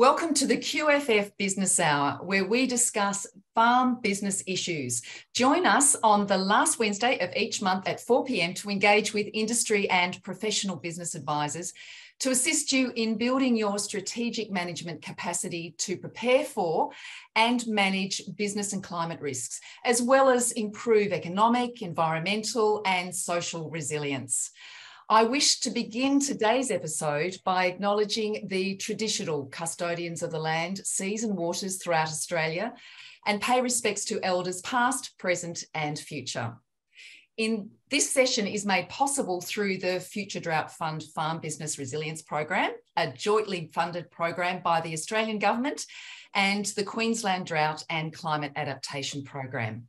Welcome to the QFF Business Hour, where we discuss farm business issues. Join us on the last Wednesday of each month at 4 p.m. to engage with industry and professional business advisors to assist you in building your strategic management capacity to prepare for and manage business and climate risks, as well as improve economic, environmental, and social resilience. I wish to begin today's episode by acknowledging the traditional custodians of the land, seas and waters throughout Australia, and pay respects to elders past, present and future. This session is made possible through the Future Drought Fund Farm Business Resilience Program, a jointly funded program by the Australian Government and the Queensland Drought and Climate Adaptation Program.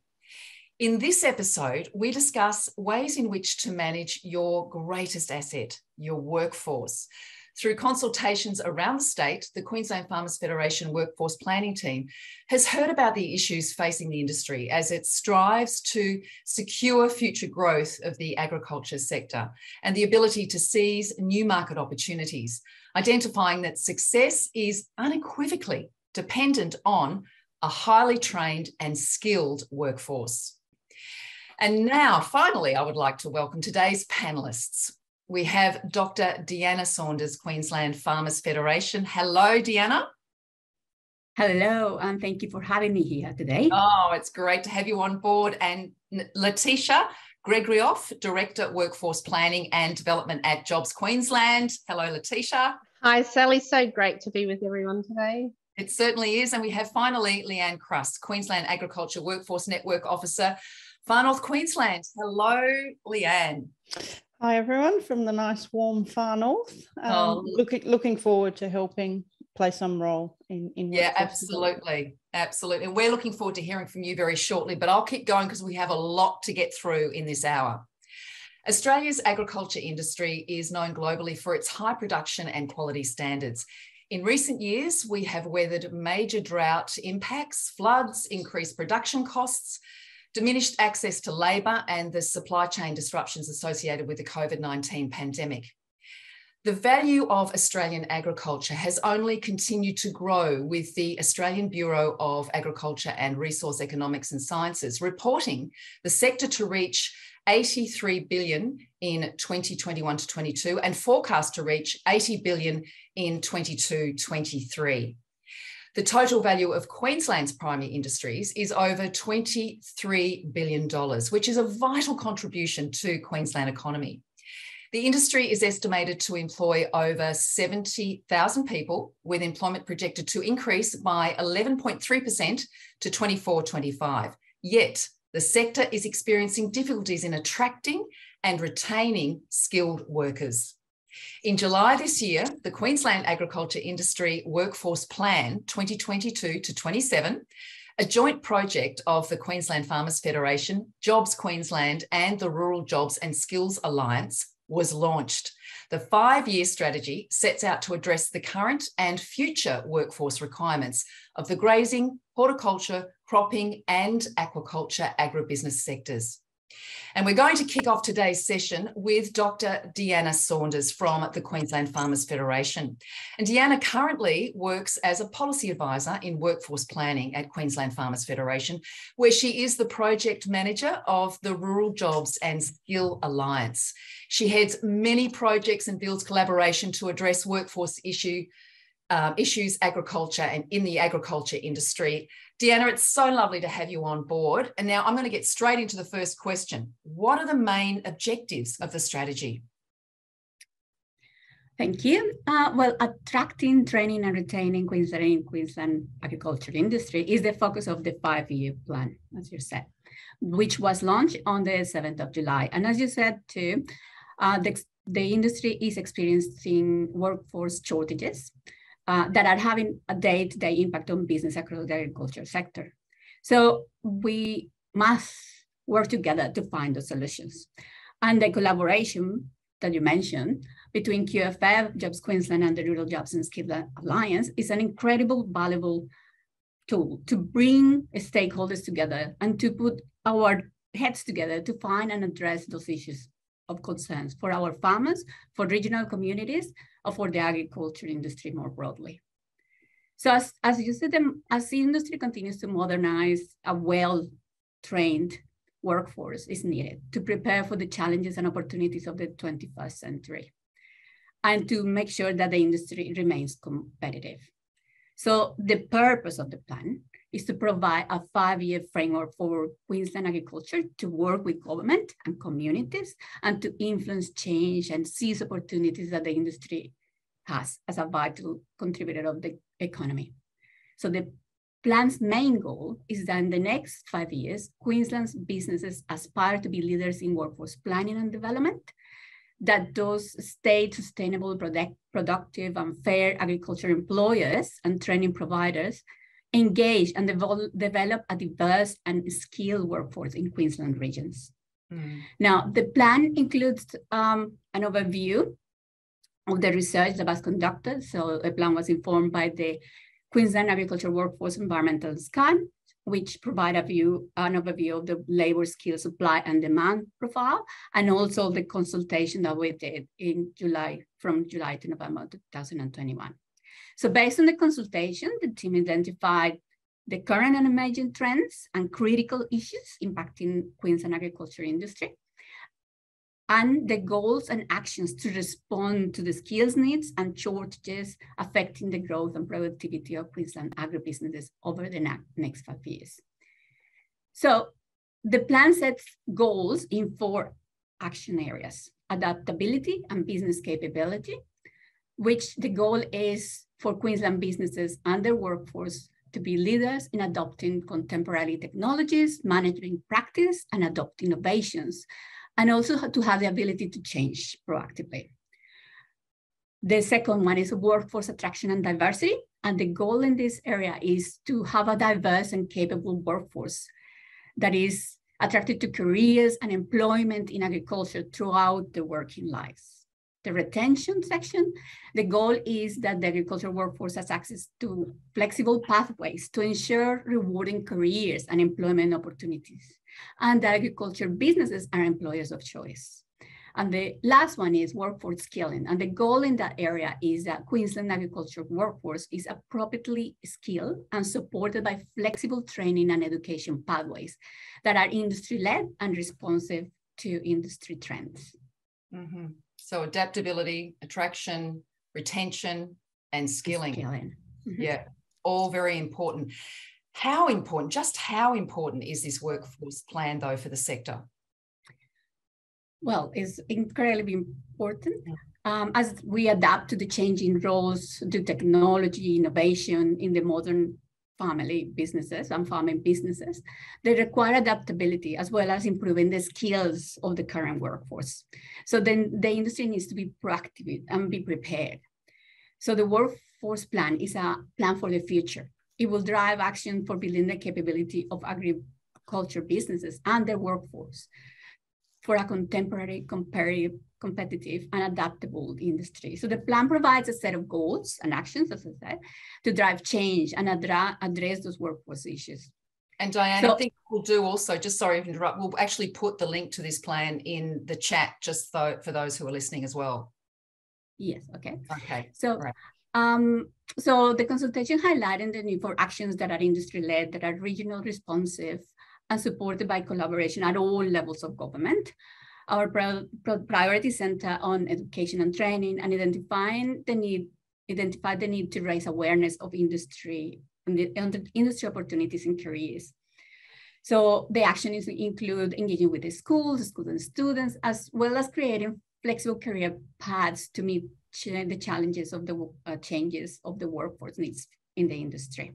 In this episode, we discuss ways in which to manage your greatest asset, your workforce. Through consultations around the state, the Queensland Farmers Federation Workforce Planning Team has heard about the issues facing the industry as it strives to secure future growth of the agriculture sector and the ability to seize new market opportunities, identifying that success is unequivocally dependent on a highly trained and skilled workforce. And now, finally, I would like to welcome today's panellists. We have Dr. Deanna Saunders, Queensland Farmers Federation. Hello, Deanna. Hello, and thank you for having me here today. Oh, it's great to have you on board. And Letitia Gregorioff, Director, Workforce Planning and Development at Jobs Queensland. Hello, Letitia. Hi, Sally. So great to be with everyone today. It certainly is. And we have finally Leanne Crust, Queensland Agriculture Workforce Network Officer, Far North Queensland. Hello, Leanne. Hi, everyone, from the nice, warm Far North. Looking forward to helping play some role in yeah, absolutely. Absolutely. And we're looking forward to hearing from you very shortly, but I'll keep going because we have a lot to get through in this hour. Australia's agriculture industry is known globally for its high production and quality standards. In recent years, we have weathered major drought impacts, floods, increased production costs, diminished access to labour and the supply chain disruptions associated with the COVID-19 pandemic. The value of Australian agriculture has only continued to grow, with the Australian Bureau of Agriculture and Resource Economics and Sciences reporting the sector to reach $83 billion in 2021 to 22 and forecast to reach $80 billion in 22-23. The total value of Queensland's primary industries is over $23 billion, which is a vital contribution to Queensland economy. The industry is estimated to employ over 70,000 people, with employment projected to increase by 11.3% to 24-25. Yet, the sector is experiencing difficulties in attracting and retaining skilled workers. In July this year, the Queensland Agriculture Industry Workforce Plan 2022 to 27, a joint project of the Queensland Farmers Federation, Jobs Queensland and the Rural Jobs and Skills Alliance, was launched. The 5-year strategy sets out to address the current and future workforce requirements of the grazing, horticulture, cropping and aquaculture agribusiness sectors. And we're going to kick off today's session with Dr. Deanna Saunders from the Queensland Farmers Federation. And Deanna currently works as a policy advisor in workforce planning at Queensland Farmers Federation, where she is the project manager of the Rural Jobs and Skill Alliance. She heads many projects and builds collaboration to address workforce issues, agriculture and in the agriculture industry. Deanna, it's so lovely to have you on board. And now I'm going to get straight into the first question. What are the main objectives of the strategy? Thank you. Well, attracting, training and retaining Queensland agriculture industry is the focus of the 5-year plan, as you said, which was launched on the 7th of July. And as you said too, the industry is experiencing workforce shortages that are having a day-to-day impact on business across the agriculture sector. So we must work together to find the solutions. And the collaboration that you mentioned between QFF, Jobs Queensland and the Rural Jobs and Skills Alliance is an incredible, valuable tool to bring stakeholders together and to put our heads together to find and address those issues of concerns for our farmers, for regional communities, or for the agriculture industry more broadly. So as you said, as the industry continues to modernize, a well-trained workforce is needed to prepare for the challenges and opportunities of the 21st century and to make sure that the industry remains competitive. So the purpose of the plan is to provide a 5-year framework for Queensland agriculture to work with government and communities and to influence change and seize opportunities that the industry has as a vital contributor of the economy. So the plan's main goal is that in the next 5 years, Queensland's businesses aspire to be leaders in workforce planning and development, that those state sustainable, productive and fair agriculture employers and training providers engage and develop a diverse and skilled workforce in Queensland regions. Now, the plan includes an overview of the research that was conducted. So the plan was informed by the Queensland Agriculture Workforce Environmental Scan, which provide an overview of the labor skill supply and demand profile, and also the consultation that we did in from July to November 2021. So based on the consultation, the team identified the current and emerging trends and critical issues impacting Queensland agriculture industry, and the goals and actions to respond to the skills needs and shortages affecting the growth and productivity of Queensland agribusinesses over the next 5 years. So the plan sets goals in 4 action areas: adaptability and business capability, which the goal is for Queensland businesses and their workforce to be leaders in adopting contemporary technologies, managing practice, and adopt innovations, and also to have the ability to change proactively. The second one is workforce attraction and diversity. And the goal in this area is to have a diverse and capable workforce that is attracted to careers and employment in agriculture throughout the working lives. The retention section, the goal is that the agricultural workforce has access to flexible pathways to ensure rewarding careers and employment opportunities, and the agriculture businesses are employers of choice. And the last one is workforce skilling. And the goal in that area is that Queensland agriculture workforce is appropriately skilled and supported by flexible training and education pathways that are industry-led and responsive to industry trends. Mm-hmm. So adaptability, attraction, retention, and skilling. Mm-hmm. Yeah, all very important. How important is this workforce plan, though, for the sector? Well, it's incredibly important. As we adapt to the changing roles, to technology, innovation in the modern family businesses and farming businesses, they require adaptability as well as improving the skills of the current workforce. So then the industry needs to be proactive and be prepared. So the workforce plan is a plan for the future. It will drive action for building the capability of agriculture businesses and their workforce for a contemporary, competitive, and adaptable industry. So the plan provides a set of goals and actions, as I said, to drive change and address those workforce issues. And Diane, I think we'll do also, just sorry to interrupt, we'll actually put the link to this plan in the chat, just for those who are listening as well. Yes, okay. Okay, so great. So the consultation highlighted the need for actions that are industry-led, that are regional responsive, and supported by collaboration at all levels of government. Our priority center on education and training, and identify the need to raise awareness of industry and the industry opportunities and careers. So the actions include engaging with the schools and students, as well as creating flexible career paths to meet the challenges of the changes of the workforce needs in the industry.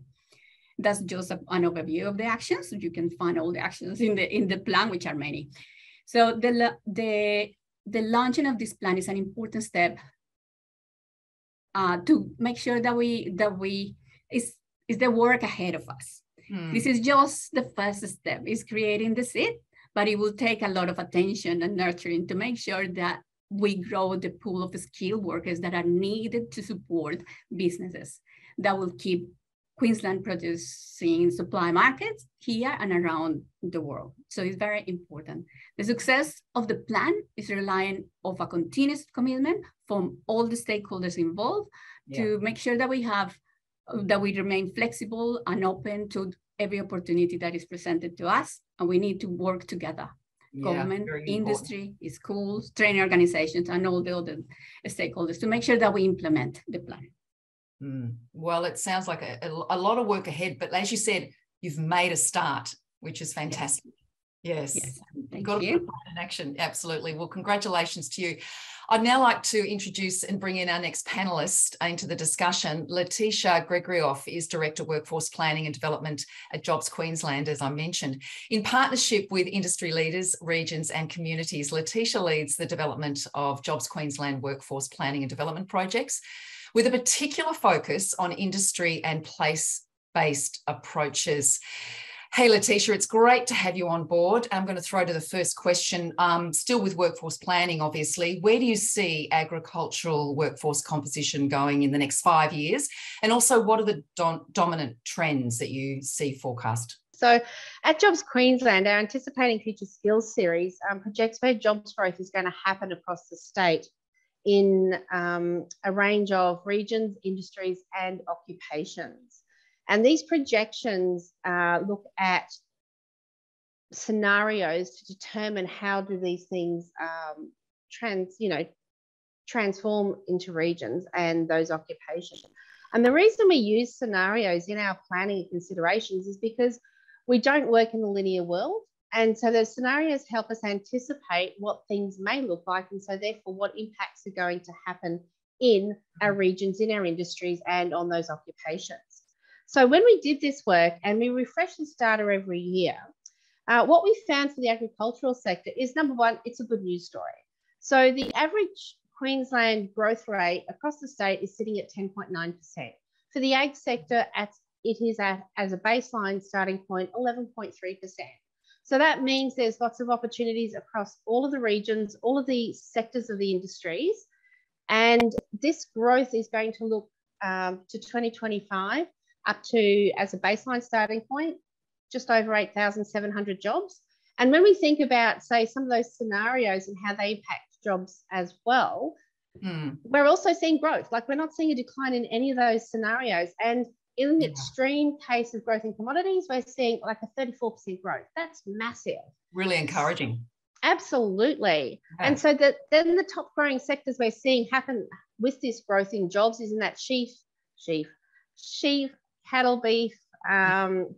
That's just an overview of the actions. You can find all the actions in the plan, which are many. So the launching of this plan is an important step to make sure that is the work ahead of us. This is just the first step. It's creating the seed, but it will take a lot of attention and nurturing to make sure that we grow the pool of skilled workers that are needed to support businesses that will keep Queensland producing supply markets here and around the world. So it's very important. The success of the plan is relying on a continuous commitment from all the stakeholders involved to make sure that we have that we remain flexible and open to every opportunity that is presented to us, and we need to work together. Government, industry, schools, training organizations, and all the other stakeholders to make sure that we implement the plan. Well, it sounds like a lot of work ahead, but as you said, you've made a start, which is fantastic. Yes. You've got to put that in action. Absolutely. Well, congratulations to you. I'd now like to introduce and bring in our next panellist into the discussion. Letitia Gregorioff is Director Workforce Planning and Development at Jobs Queensland, as I mentioned. In partnership with industry leaders, regions and communities, Letitia leads the development of Jobs Queensland workforce planning and development projects with a particular focus on industry and place-based approaches. Hey, Letitia, it's great to have you on board. I'm going to throw to the first question, still with workforce planning, obviously. Where do you see agricultural workforce composition going in the next 5 years? And also, what are the dominant trends that you see forecast? So at Jobs Queensland, our Anticipating Future Skills series projects where jobs growth is going to happen across the state in a range of regions, industries and occupations. And these projections look at scenarios to determine how do these things transform into regions and those occupations. And the reason we use scenarios in our planning and considerations is because we don't work in the linear world. And so those scenarios help us anticipate what things may look like. And so therefore what impacts are going to happen in our regions, in our industries and on those occupations. So when we did this work and we refresh this data every year, what we found for the agricultural sector is, number one, it's a good news story. So the average Queensland growth rate across the state is sitting at 10.9%. For the ag sector, it is at, as a baseline starting point, 11.3%. So that means there's lots of opportunities across all of the regions, all of the sectors of the industries. And this growth is going to look to 2025 up to, as a baseline starting point, just over 8,700 jobs. And when we think about, say, some of those scenarios and how they impact jobs as well, we're also seeing growth. Like, we're not seeing a decline in any of those scenarios. And in the extreme case of growth in commodities, we're seeing like a 34% growth. That's massive. Really encouraging. Absolutely. Yeah. And so then the top growing sectors we're seeing happen with this growth in jobs is in that sheep, cattle, beef,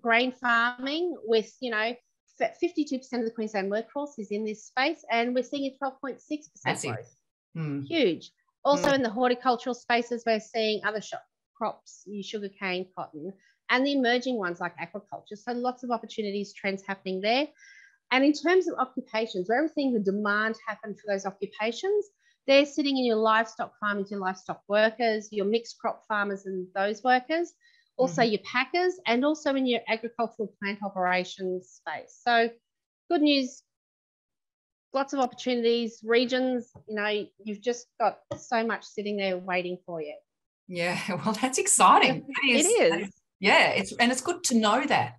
grain farming, with, 52% of the Queensland workforce is in this space, and we're seeing a 12.6% growth. Huge. Also in the horticultural spaces, we're seeing other crops, sugarcane, cotton, and the emerging ones like aquaculture. So lots of opportunities, trends happening there. And in terms of occupations, where we're seeing the demand happen for those occupations, they're sitting in your livestock farmers, your livestock workers, your mixed crop farmers and those workers, also your packers, and also in your agricultural plant operations space. So good news, lots of opportunities, regions, you've just got so much sitting there waiting for you. Yeah, well, that's exciting. It is. Yeah, it's good to know that.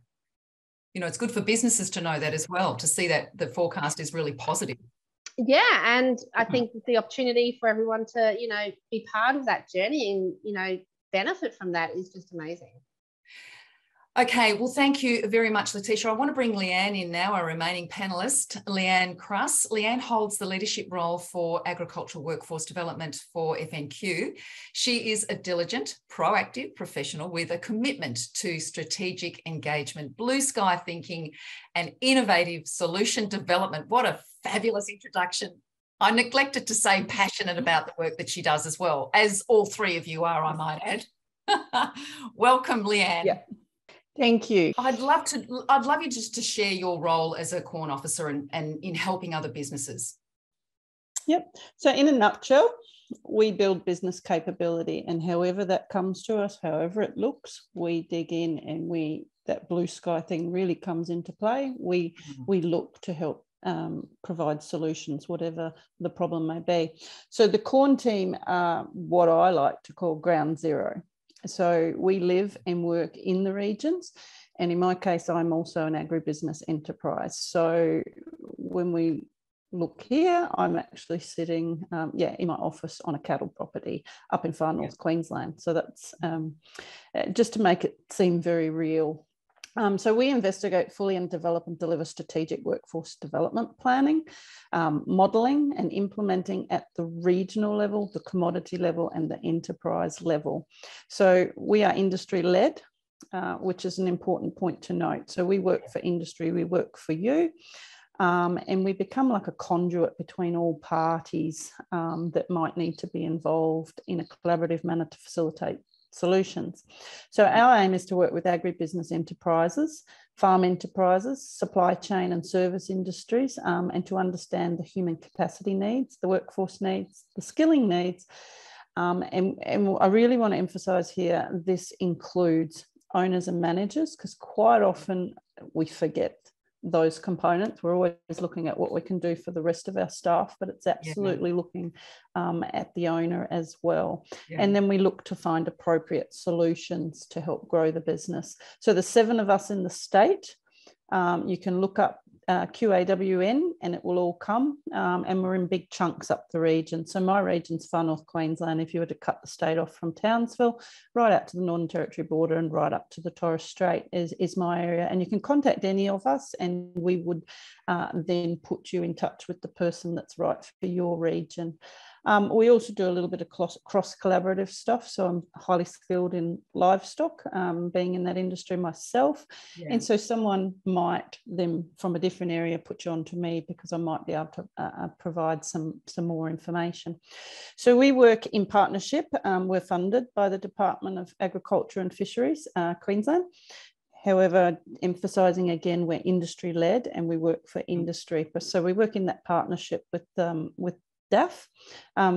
It's good for businesses to know that as well, to see that the forecast is really positive. Yeah, and I think the opportunity for everyone to, be part of that journey and, benefit from that is just amazing. Okay, well, thank you very much, Letitia. I want to bring Leanne in now, our remaining panellist, Leanne Kruss. Leanne holds the leadership role for agricultural workforce development for FNQ. She is a diligent, proactive professional with a commitment to strategic engagement, blue sky thinking, and innovative solution development. What a fabulous introduction. I neglected to say passionate about the work that she does as well, as all three of you are, I might add. Welcome, Leanne. Yeah. Thank you. I'd love you just to share your role as a corn officer and in helping other businesses. Yep. So in a nutshell, we build business capability, and however that comes to us, however it looks, we dig in, and that blue sky thing really comes into play. We look to help provide solutions, whatever the problem may be. So the corn team are what I like to call ground zero. So we live and work in the regions. And in my case, I'm also an agribusiness enterprise. So when we look here, I'm actually sitting, in my office on a cattle property up in far north Queensland. So that's just to make it seem very real. So we investigate, fully and develop and deliver strategic workforce development planning, modelling and implementing at the regional level, the commodity level and the enterprise level. So we are industry-led, which is an important point to note. So we work for industry, we work for you. And we become like a conduit between all parties that might need to be involved in a collaborative manner to facilitate solutions. So our aim is to work with agribusiness enterprises, farm enterprises, supply chain and service industries, and to understand the human capacity needs, the workforce needs, the skilling needs. And I really want to emphasise here, this includes owners and managers, because quite often we forget those components. We're always looking at what we can do for the rest of our staff, but it's absolutely looking at the owner as well. And then we look to find appropriate solutions to help grow the business. So the 7 of us in the state, you can look up QAWN and it will all come, and we're in big chunks up the region. So my region's far north Queensland. If you were to cut the state off from Townsville right out to the Northern Territory border and right up to the Torres Strait is my area. And you can contact any of us and we would then put you in touch with the person that's right for your region. We also do a little bit of cross-collaborative stuff. So I'm highly skilled in livestock, being in that industry myself. And so someone might then from a different area put you on to me, because I might be able to provide some more information. So we work in partnership. We're funded by the Department of Agriculture and Fisheries, Queensland. However, emphasising again, we're industry-led and we work for industry. So we work in that partnership with DAF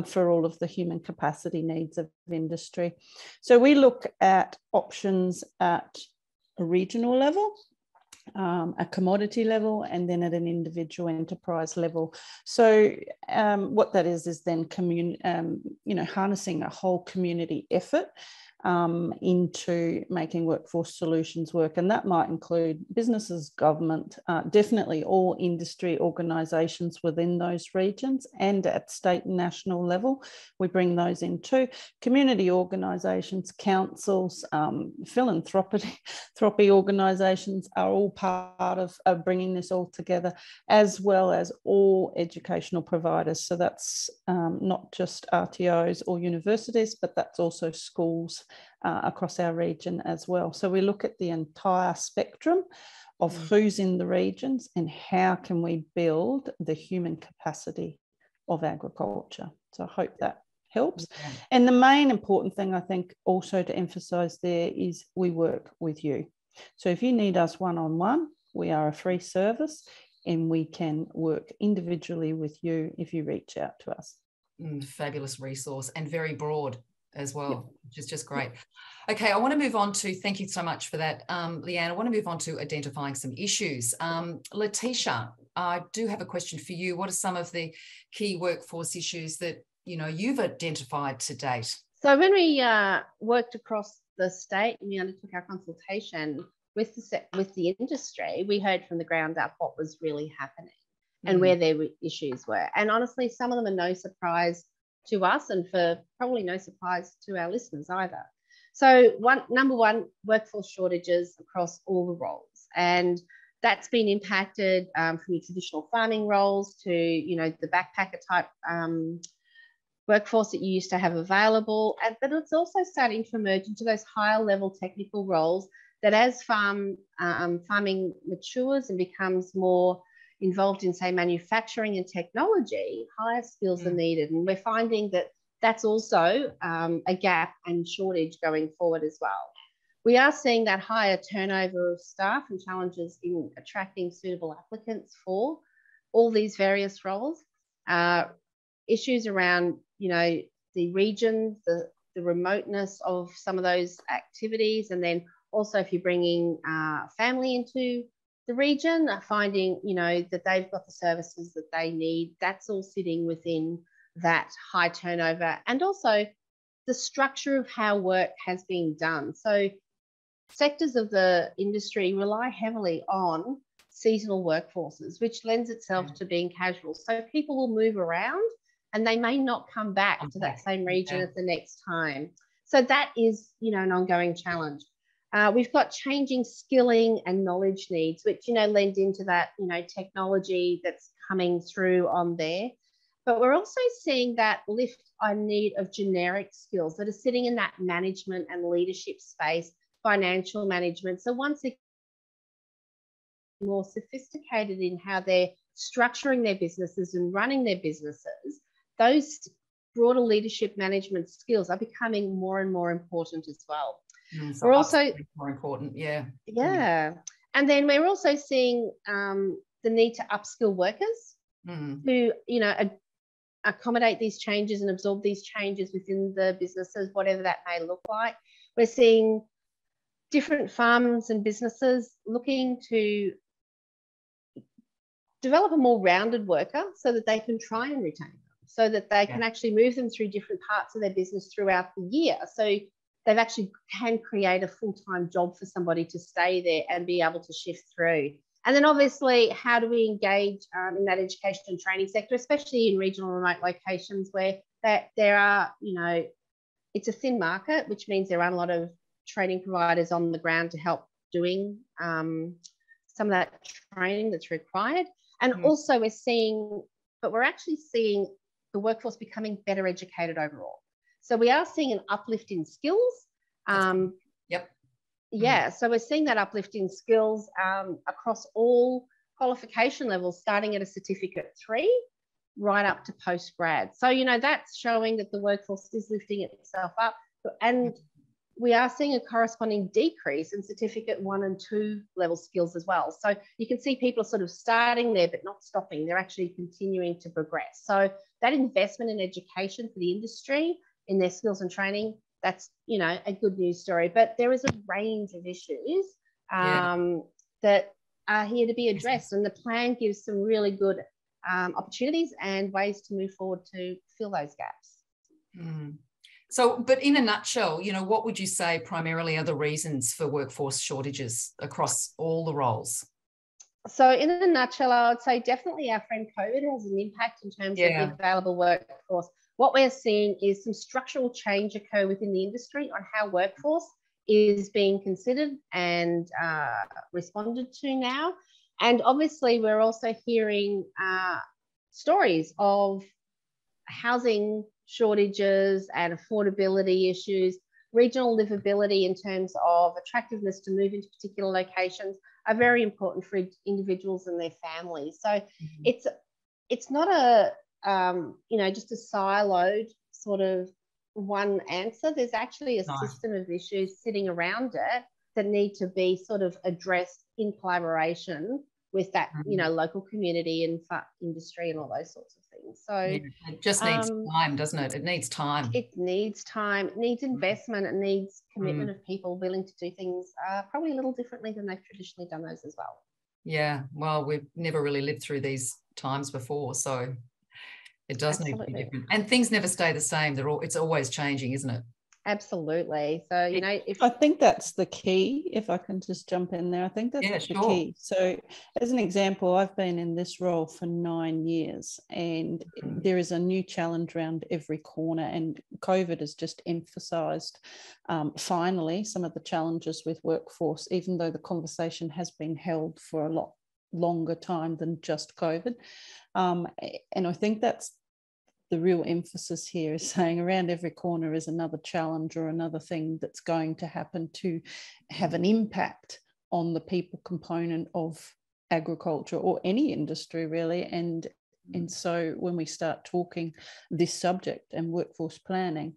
for all of the human capacity needs of industry. So we look at options at a regional level, a commodity level, and then at an individual enterprise level. So what that is then harnessing a whole community effort into making workforce solutions work. And that might include businesses, government, definitely all industry organisations within those regions, and at state and national level, we bring those in too. Community organisations, councils, philanthropy organisations are all part of bringing this all together, as well as all educational providers. So that's not just RTOs or universities, but that's also schools across our region as well. So we look at the entire spectrum of who's in the regions and how can we build the human capacity of agriculture. So I hope that helps. And the main important thing I think also to emphasise there is we work with you. So if you need us one-on-one, we are a free service and we can work individually with you if you reach out to us. Fabulous resource and very broad as well, which is just great. Okay, I want to move on to, thank you so much for that, Leanne. I want to move on to identifying some issues. Letitia, I do have a question for you. What are some of the key workforce issues that you've identified to date? So when we worked across the state and we undertook our consultation with the industry, we heard from the ground up what was really happening and where their issues were. And honestly, some of them are no surprise to us, and for probably no surprise to our listeners either. So number one, workforce shortages across all the roles. And that's been impacted from your traditional farming roles to, the backpacker type workforce that you used to have available. But it's also starting to emerge into those higher level technical roles that as farming matures and becomes more involved in, say, manufacturing and technology, higher skills are needed. And we're finding that that's also a gap and shortage going forward as well. We are seeing that higher turnover of staff and challenges in attracting suitable applicants for all these various roles. Issues around, the regions, the remoteness of some of those activities, and then also if you're bringing family into the region, finding, that they've got the services that they need, that's all sitting within that high turnover, and also the structure of how work has been done. So sectors of the industry rely heavily on seasonal workforces, which lends itself to being casual. So people will move around and they may not come back to that same region at the next time. So that is, you know, an ongoing challenge. We've got changing skilling and knowledge needs, which, you know, lend into that, you know, technology that's coming through on there. But we're also seeing that lift on need of generic skills that are sitting in that management and leadership space, financial management. So once again, more sophisticated in how they're structuring their businesses and running their businesses, those broader leadership management skills are becoming more and more important as well. So we're also more important, yeah. And then we're also seeing the need to upskill workers who, you know, accommodate these changes and absorb these changes within the businesses, whatever that may look like. We're seeing different farms and businesses looking to develop a more rounded worker so that they can try and retain them, so that they can actually move them through different parts of their business throughout the year. So they've actually can create a full-time job for somebody to stay there and be able to shift through. And then obviously, how do we engage in that education and training sector, especially in regional remote locations where there are, you know, it's a thin market, which means there aren't a lot of training providers on the ground to help doing some of that training that's required. And also we're actually seeing the workforce becoming better educated overall. So we are seeing an uplift in skills. So we're seeing that uplift in skills across all qualification levels, starting at a certificate 3 right up to post-grad. So, you know, that's showing that the workforce is lifting itself up. And we are seeing a corresponding decrease in certificate 1 and 2 level skills as well. So you can see people are sort of starting there but not stopping. They're actually continuing to progress. So that investment in education for the industry in their skills and training, that's, you know, a good news story. But there is a range of issues that are here to be addressed, and the plan gives some really good opportunities and ways to move forward to fill those gaps. So, but in a nutshell, you know, what would you say primarily are the reasons for workforce shortages across all the roles? So in a nutshell, I would say definitely our friend COVID has an impact in terms of the available workforce. What we're seeing is some structural change occur within the industry on how workforce is being considered and responded to now. And obviously, we're also hearing stories of housing shortages and affordability issues, regional livability in terms of attractiveness to move into particular locations are very important for individuals and their families. So it's not a you know, just a siloed sort of one answer. There's actually a system of issues sitting around it that need to be sort of addressed in collaboration with that, you know, local community and industry and all those sorts of things. So it just needs time, doesn't it? It needs time. It needs time. It needs investment. It needs commitment of people willing to do things probably a little differently than they've traditionally done those as well. Yeah, well, we've never really lived through these times before, so it does need to be different. And things never stay the same. It's always changing, isn't it? Absolutely. So, you know, I think that's the key, if I can just jump in there. I think that's the key. So as an example, I've been in this role for 9 years, and there is a new challenge around every corner, and COVID has just emphasised finally some of the challenges with workforce, even though the conversation has been held for a lot longer time than just COVID. And I think that's the real emphasis here, is saying around every corner is another challenge or another thing that's going to happen to have an impact on the people component of agriculture or any industry really. And so when we start talking this subject and workforce planning,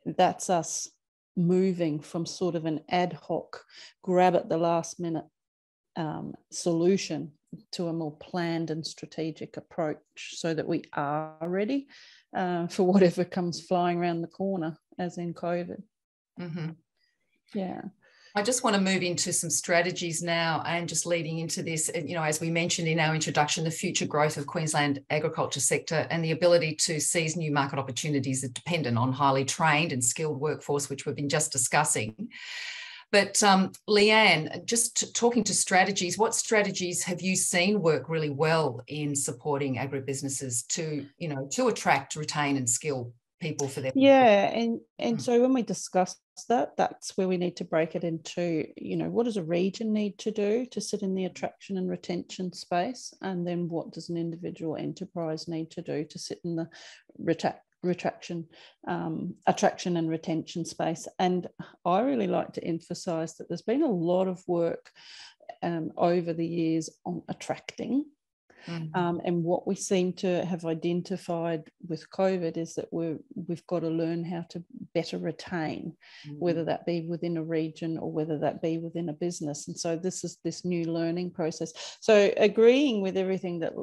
that's us moving from sort of an ad hoc grab at the last minute solution to a more planned and strategic approach, so that we are ready for whatever comes flying around the corner, as in COVID. Yeah. I just want to move into some strategies now, and just leading into this, you know, as we mentioned in our introduction, the future growth of Queensland agriculture sector and the ability to seize new market opportunities are dependent on highly trained and skilled workforce, which we've been just discussing. But Leanne, just talking to strategies, what strategies have you seen work really well in supporting agribusinesses to attract, retain and skill people for their and so when we discuss that, that's where we need to break it into, what does a region need to do to sit in the attraction and retention space, and then what does an individual enterprise need to do to sit in the attraction and retention space. And I really like to emphasize that there's been a lot of work over the years on attracting. And what we seem to have identified with COVID is that we've got to learn how to better retain, whether that be within a region or whether that be within a business. And so this is this new learning process. So agreeing with everything that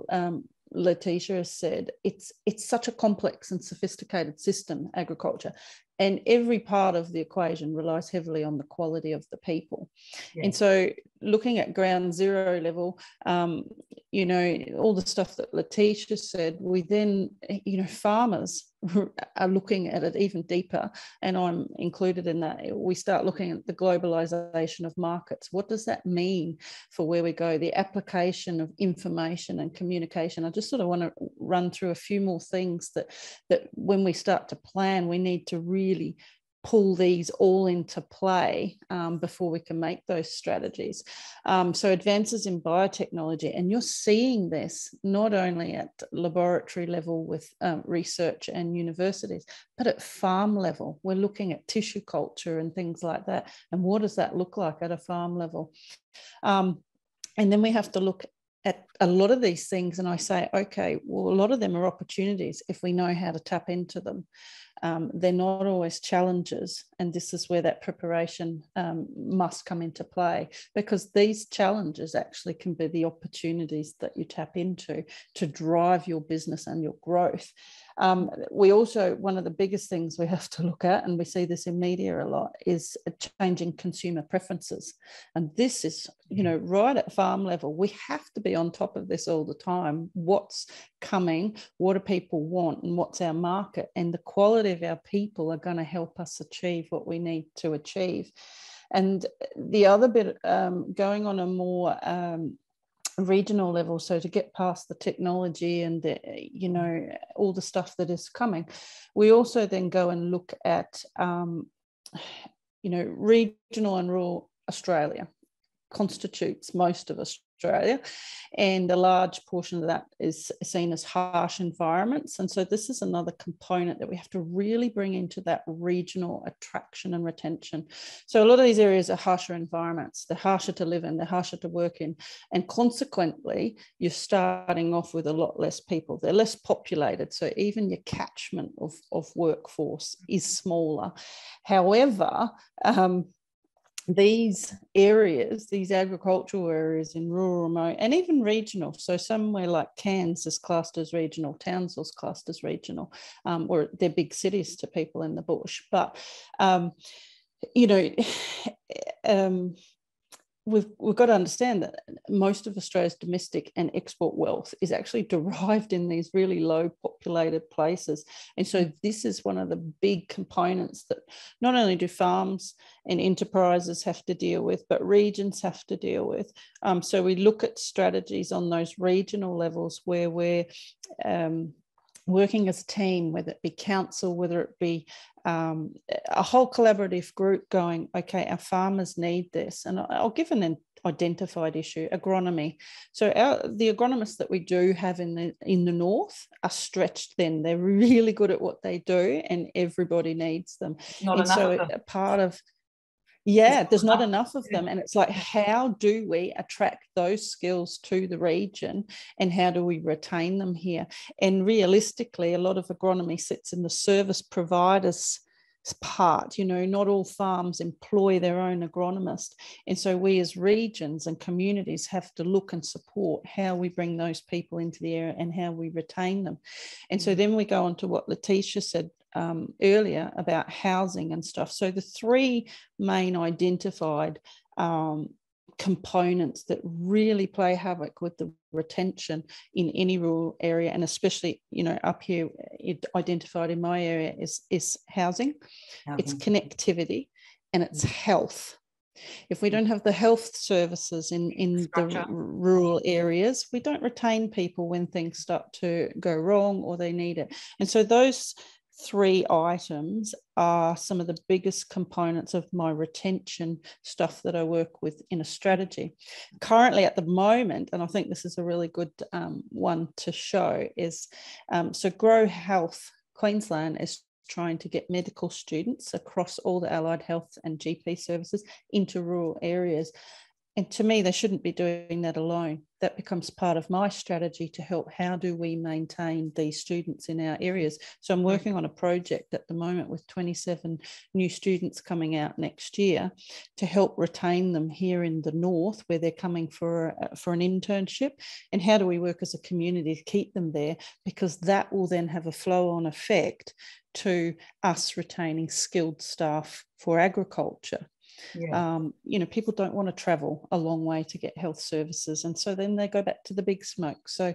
Letitia has said, it's such a complex and sophisticated system, agriculture, and every part of the equation relies heavily on the quality of the people. And so looking at ground zero level, all the stuff that Letitia said, we then, farmers are looking at it even deeper, and I'm included in that. We start looking at the globalization of markets. What does that mean for where we go? The application of information and communication. I just sort of want to run through a few more things that when we start to plan, we need to really pull these all into play before we can make those strategies. So advances in biotechnology, and you're seeing this not only at laboratory level with research and universities, but at farm level. We're looking at tissue culture and things like that. And what does that look like at a farm level? And then we have to look at a lot of these things, and I say, okay, well, a lot of them are opportunities if we know how to tap into them. They're not always challenges, and this is where that preparation must come into play, because these challenges actually can be the opportunities that you tap into to drive your business and your growth. We also, one of the biggest things we have to look at, and we see this in media a lot, is changing consumer preferences. And this is, right at farm level, we have to be on top of this all the time. What's coming, what do people want, and what's our market? And the quality of our people are going to help us achieve what we need to achieve. And the other bit, going on a more regional level, so to get past the technology and all the stuff that is coming, we also then go and look at regional and rural Australia constitutes most of Australia, and a large portion of that is seen as harsh environments. And so this is another component that we have to really bring into that regional attraction and retention. So a lot of these areas are harsher environments. They're harsher to live in, they're harsher to work in, and consequently you're starting off with a lot less people. They're less populated, so even your catchment of workforce is smaller. However, these areas, these agricultural areas in rural, remote, and even regional, so somewhere like Cairns is classed as regional, Townsville's classed as regional, or they're big cities to people in the bush. But, we've got to understand that most of Australia's domestic and export wealth is actually derived in these really low populated places. And so this is one of the big components that not only do farms and enterprises have to deal with, but regions have to deal with. So we look at strategies on those regional levels where we're working as a team, whether it be council, whether it be a whole collaborative group going, okay, our farmers need this. And I'll give an identified issue, agronomy. So the agronomists that we do have in the north are stretched then. They're really good at what they do and everybody needs them. And so part of there's not enough of them. And it's like, how do we attract those skills to the region and how do we retain them here? And realistically, a lot of agronomy sits in the service providers part. Not all farms employ their own agronomist. And so we as regions and communities have to look and support how we bring those people into the area and how we retain them. And so then we go on to what Letitia said earlier about housing and stuff. So the three main identified components that really play havoc with the retention in any rural area, and especially up here identified in my area, is housing, it's connectivity, and it's health. If we don't have the health services in the rural areas, we don't retain people when things start to go wrong or they need it. And so those 3 items are some of the biggest components of my retention stuff that I work with in a strategy. Currently at the moment, and I think this is a really good one to show, is so Grow Health Queensland is trying to get medical students across all the allied health and GP services into rural areas. And to me, they shouldn't be doing that alone. That becomes part of my strategy to help. How do we maintain these students in our areas? So I'm working on a project at the moment with 27 new students coming out next year to help retain them here in the north where they're coming for an internship. And how do we work as a community to keep them there? Because that will then have a flow-on effect to us retaining skilled staff for agriculture. Yeah. People don't want to travel a long way to get health services, and so then they go back to the big smoke. So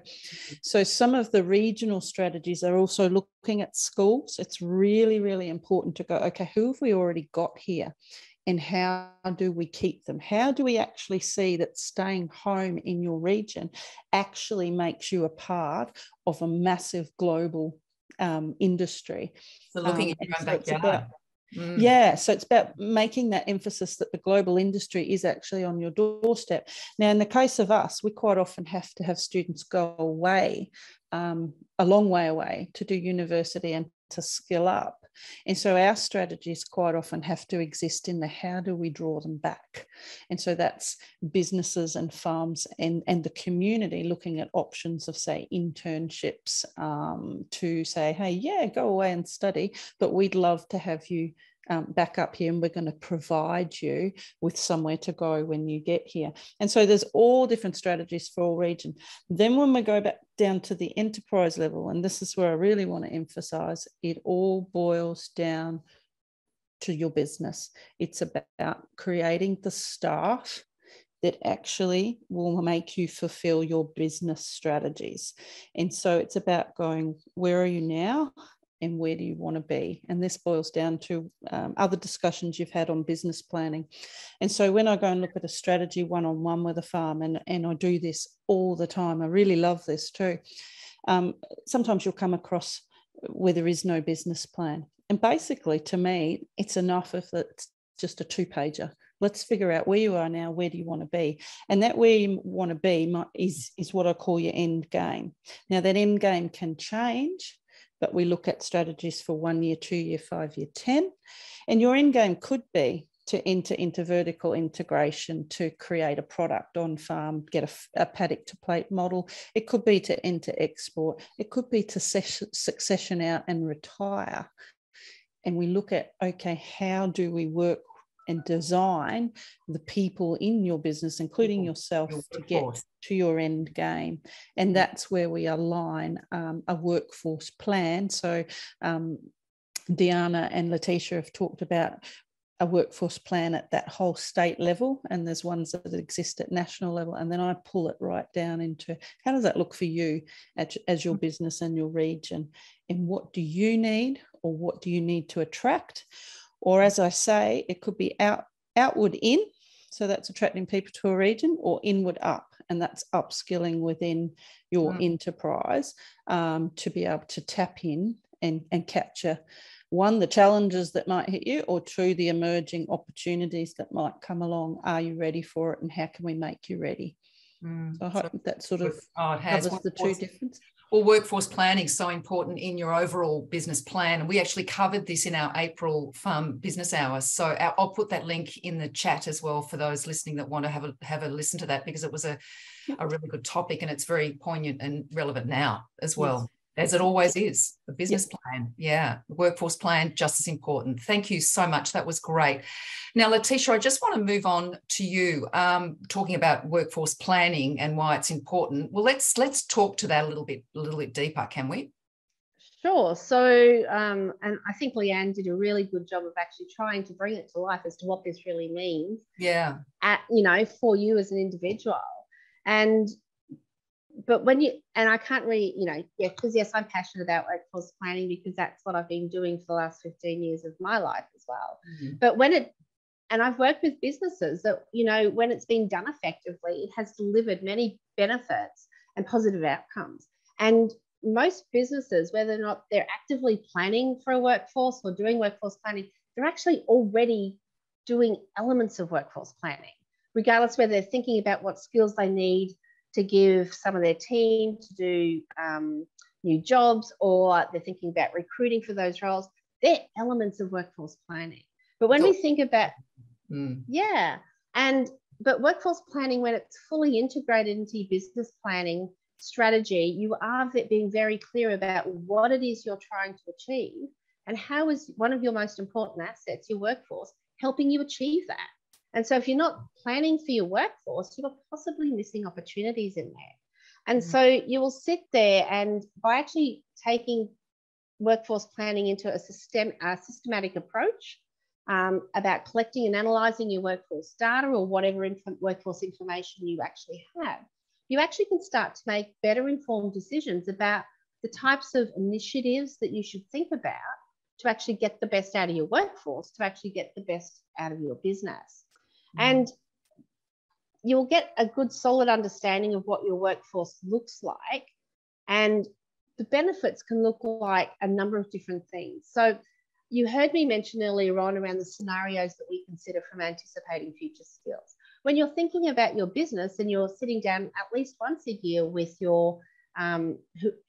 some of the regional strategies are also looking at schools. It's really, really important to go, okay, who have we already got here? And how do we keep them? How do we actually see that staying home in your region actually makes you a part of a massive global industry? So looking at your own backyard. Yeah, so it's about making that emphasis that the global industry is actually on your doorstep. Now, in the case of us, we quite often have to have students go away, a long way away, to do university and to skill up. And so our strategies quite often have to exist in the how do we draw them back? And so that's businesses and farms and the community looking at options of, say, internships to say, hey, yeah, go away and study, but we'd love to have you back up here, and we're going to provide you with somewhere to go when you get here. And so there's all different strategies for all region. Then when we go back down to the enterprise level, and this is where I really want to emphasize, it all boils down to your business. It's about creating the staff that actually will make you fulfill your business strategies. And so it's about going, where are you now? And where do you want to be? And this boils down to other discussions you've had on business planning. And so when I go and look at a strategy one-on-one with a farm, and I do this all the time, I really love this too. Sometimes you'll come across where there is no business plan. And basically, to me, it's enough if it's just a 2-pager. Let's figure out where you are now, where do you want to be? And that where you want to be is what I call your end game. Now, that end game can change, but we look at strategies for 1 year, 2 year, 5 year, 10. And your end game could be to enter into vertical integration, to create a product on farm, get a paddock to plate model. It could be to enter export. It could be to succession out and retire. And we look at, okay, how do we work and design the people in your business, including yourself, to get to your end game. And that's where we align a workforce plan. So Deanna and Letitia have talked about a workforce plan at that whole state level, and there's ones that exist at national level, and then I pull it right down into how does that look for you as your business and your region, and what do you need, or what do you need to attract? Or as I say, it could be outward in, so that's attracting people to a region, or inward up, and that's upskilling within your enterprise to be able to tap in and capture, one, the challenges that might hit you, or two, the emerging opportunities that might come along. Are you ready for it, and how can we make you ready? So I hope that sort of covers the two differences. Well, workforce planning is so important in your overall business plan. And we actually covered this in our April Farm Business Hour. So I'll put that link in the chat as well for those listening that want to have a listen to that, because it was a really good topic, and it's very poignant and relevant now as well. As it always is, the business plan. Yeah, the workforce plan, just as important. Thank you so much. That was great. Now, Letitia, I just want to move on to you, talking about workforce planning and why it's important. Well, let's talk to that a little bit deeper, can we? Sure. So, and I think Leanne did a really good job of actually trying to bring it to life as to what this really means. Yeah. For you as an individual. But when you, and I can't really, because yes, I'm passionate about workforce planning because that's what I've been doing for the last 15 years of my life as well. But when it I've worked with businesses that, you know, when it's been done effectively, it has delivered many benefits and positive outcomes. And most businesses, whether or not they're actively planning for a workforce or doing workforce planning, they're actually already doing elements of workforce planning, regardless whether they're thinking about what skills they need to give some of their team to do new jobs, or they're thinking about recruiting for those roles. They're elements of workforce planning. But when we think about, but workforce planning, when it's fully integrated into your business planning strategy, you are being very clear about what it is you're trying to achieve and how is one of your most important assets, your workforce, helping you achieve that. And so if you're not planning for your workforce, you're possibly missing opportunities in there. And so you will sit there, and by actually taking workforce planning into a systematic approach about collecting and analysing your workforce data or whatever workforce information you actually have, you actually can start to make better informed decisions about the types of initiatives that you should think about to actually get the best out of your workforce, to actually get the best out of your business. And you'll get a good solid understanding of what your workforce looks like, and the benefits can look like a number of different things. So you heard me mention earlier on around the scenarios that we consider from anticipating future skills. When you're thinking about your business and you're sitting down at least once a year with your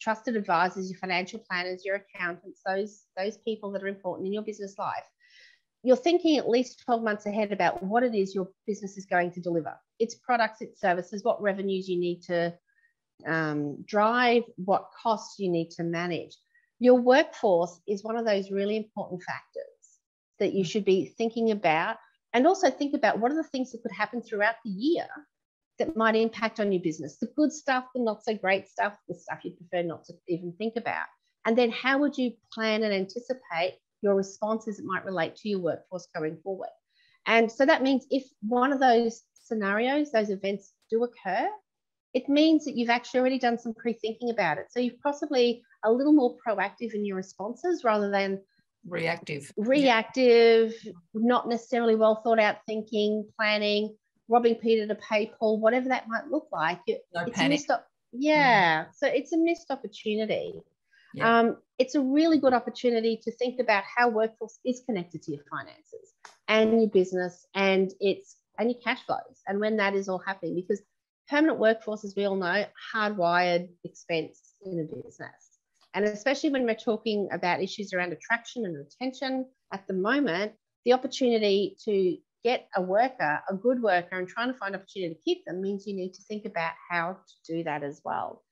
trusted advisors, your financial planners, your accountants, those people that are important in your business life, you're thinking at least 12 months ahead about what it is your business is going to deliver. Its products, its services, what revenues you need to drive, what costs you need to manage. Your workforce is one of those really important factors that you should be thinking about, and also think about what are the things that could happen throughout the year that might impact on your business, the good stuff, the not so great stuff, the stuff you prefer not to even think about. And then how would you plan and anticipate your responses that might relate to your workforce going forward? And so that means if one of those scenarios, those events do occur, it means that you've actually already done some pre-thinking about it. So you're possibly a little more proactive in your responses rather than reactive, not necessarily well thought out thinking, planning, robbing Peter to pay Paul, whatever that might look like. No panic. So it's a missed opportunity. Yeah. It's a really good opportunity to think about how workforce is connected to your finances and your business and your cash flows, and when that is all happening, because permanent workforce, as we all know, hardwired expense in a business. And especially when we're talking about issues around attraction and retention at the moment, the opportunity to get a worker, a good worker, and trying to find opportunity to keep them means you need to think about how to do that as well.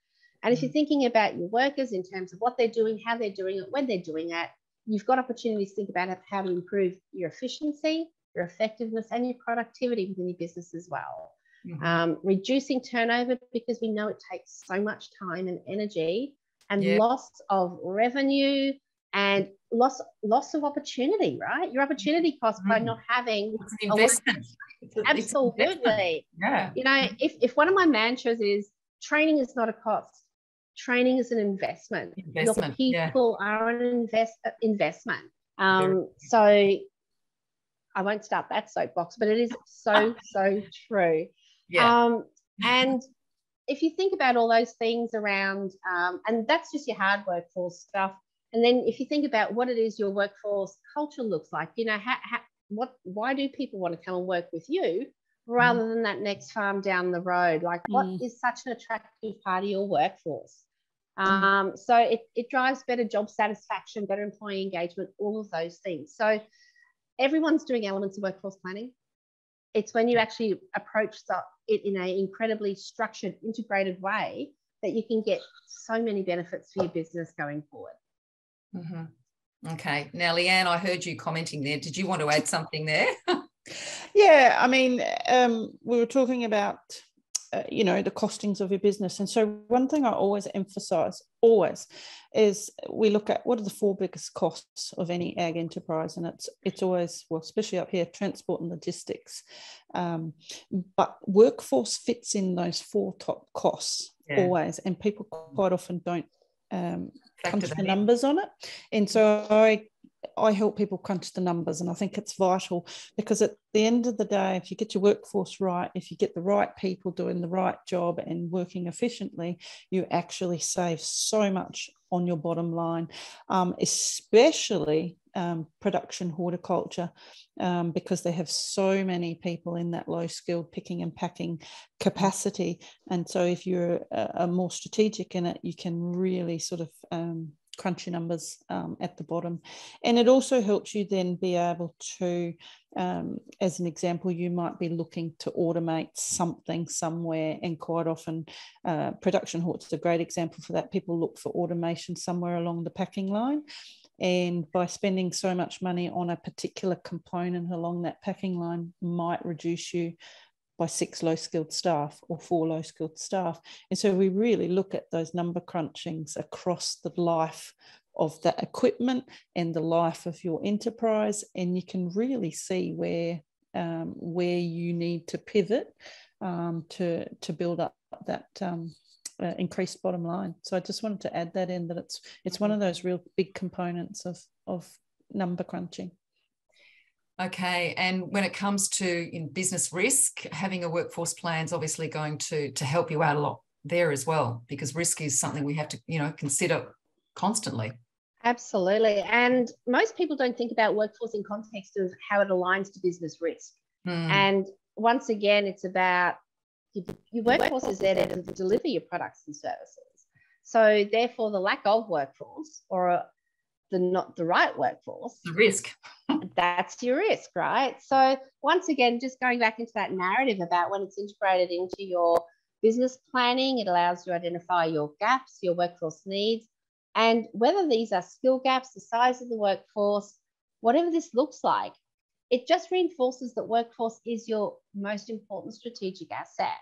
And if you're thinking about your workers in terms of what they're doing, how they're doing it, when they're doing it, you've got opportunities to think about how to improve your efficiency, your effectiveness, and your productivity within your business as well. Reducing turnover, because we know it takes so much time and energy, and loss of revenue and loss of opportunity, right? Your opportunity cost by not having investment. Absolutely. Yeah. You know, if one of my mantras is training is not a cost, training is an investment. Your people are an investment. So I won't start that soapbox, but it is so true. And if you think about all those things around, and that's just your hard workforce stuff. And then if you think about what it is your workforce culture looks like, you know, why do people want to come and work with you rather than that next farm down the road? Like, what is such an attractive part of your workforce? So it drives better job satisfaction, better employee engagement, all of those things. So everyone's doing elements of workforce planning. It's when you actually approach it in an incredibly structured, integrated way that you can get so many benefits for your business going forward. Okay. Now, Leanne, I heard you commenting there. Did you want to add something there? Yeah, I mean, we were talking about, you know, the costings of your business. And so one thing I always emphasize, is we look at what are the 4 biggest costs of any ag enterprise. And it's always, well, especially up here, transport and logistics. But workforce fits in those 4 top costs always. And people quite often don't come to the numbers on it. And so I I help people crunch the numbers, and I think it's vital, because at the end of the day, if you get your workforce right, if you get the right people doing the right job and working efficiently, you actually save so much on your bottom line, especially production horticulture, because they have so many people in that low skilled picking and packing capacity. And so if you're more strategic in it, you can really sort of crunch your numbers at the bottom. And it also helps you then be able to, as an example, you might be looking to automate something somewhere, and quite often production horts is a great example for that. People look for automation somewhere along the packing line, and by spending so much money on a particular component along that packing line might reduce you by 6 low-skilled staff or 4 low-skilled staff. And so we really look at those number crunchings across the life of that equipment and the life of your enterprise, and you can really see where you need to pivot to build up that increased bottom line. So I just wanted to add that in, that it's one of those real big components of number crunching. Okay, and when it comes to in business risk, having a workforce plan is obviously going to help you out a lot there as well, because risk is something we have to, consider constantly. Absolutely. And most people don't think about workforce in context of how it aligns to business risk. And once again, it's about your workforce is there to deliver your products and services. So therefore, the lack of workforce or not the right workforce, the risk, that's your risk, right? So once again, just going back into that narrative about when it's integrated into your business planning, it allows you to identify your gaps, your workforce needs, and whether these are skill gaps, the size of the workforce, whatever this looks like, it just reinforces that workforce is your most important strategic asset.